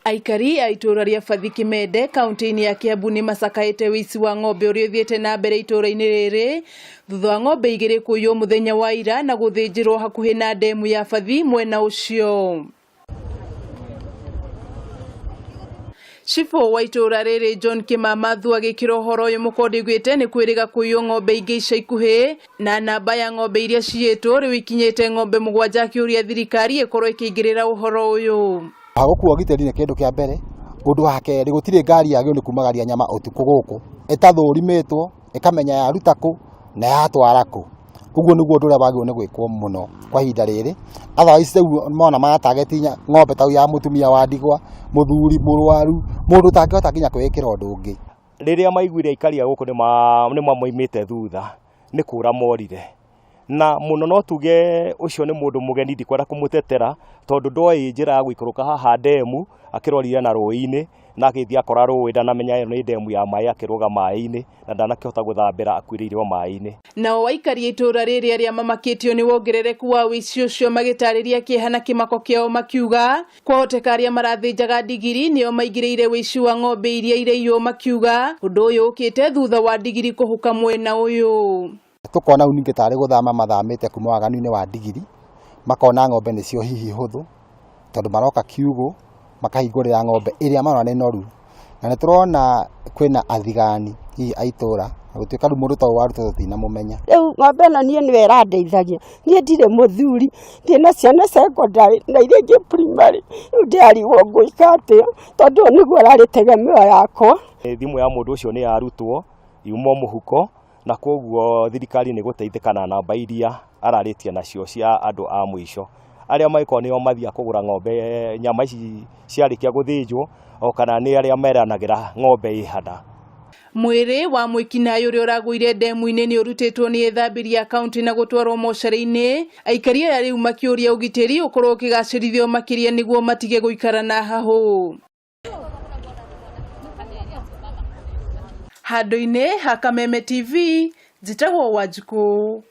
Aikari a itura ria Fathi Kimende kaunti-ini ya Kiambu ni macakaite wici wa ng'ombe uria uthiete na mbere itura-ini riri thutha wa ng'ombe igiri kuiywo muthenya wa ira na guthinjirwo hakuhi na ndemu ya Fathi mwena ucio. Cifo wa itura riri John Kimamathu agikira uhoro uyu mukondigwite ni kwiriga kuiywo ng'ombe ingi ica ikuhi na namba ya ng'ombe iria ciitwo riu ikinyite ng'ombe 7 akiuria thirikari ikorwo ikingirira uhoro uyu. Hagukuwa giteri ni kindu kia mbere undu wa keri gutire ngari yagio ni kumagaria nyama utuku guku itathurimitwo ikamenya yaruta ku na yatwara ku uguo niguo undu uria bagio ni gwikwo muno kwa ihinda riri otherwise mona matargetinya ng'ombe ta ya mutumia wa ndigwa muthuri murwaru mundu tangihota kinya kwikira undu ungi riria maiguire aikaria guku ni mamoimite thutha ni kura morire na muno no tuge ucio ni mundu mugeni ndikwenda kumutetera tondu ndoi njira ya guikuruka haha ndemu akirorire na ruini na agithia akora ruwi ndanamenya ni ndemu ya mai akiruga mai-ini na ndanakihota guthambira akwiriirwo mai-ini. Nao aikari itura riri aria mamakitio ni wongerereku wa wici ucio magitariria kihana kimako kiao makiuga kwahoteka aria marathinjaga ndigiri nio maigiriire wici wa ng'ombe iria ireiywo makiuga undu uyu ukite thutha wa ndigiri kuhuka mwena uyu. Tukona uninge tari guthama mathamite kuma waganu-ini wa ndigiri makona ng'ombe nicio hihi huthu tondu maroka kiugo makahingurira ng'ombe iria marona ni noru na niturona kwina athigani hihi aitura gutuika ru mundu tawo waru tutinamumenya. Riu ng'ombe ino nie niwe irandeithagia nie ndire muthuri ndina ciana secondary na iria ingi primary riu ndiarigwo nguika atia tondu niguo arari tegemeo yakwa. Thimu ya mundu ucio ni yarutwo iumo muhuko na koguo thirikari ni guteithika na namba iria araritie nacio cia andu a mwisho aria maiko nio mathia kugura ng'ombe nyama ici ciarikia guthinjwo o kana ni aria meranagira ng'ombe ihada. Mwiri wa mwikinayo uria uraguire ndemu-ini ni urutitwo ni ethambiria kaunti na gutwarwo mochari-ini aikari aya riu makiuria ugitiri ukorwo ukigacirithio makiria niguo matige guikara na hahu. Handu-ini ha Kameme TV njitagwo Wanjiku.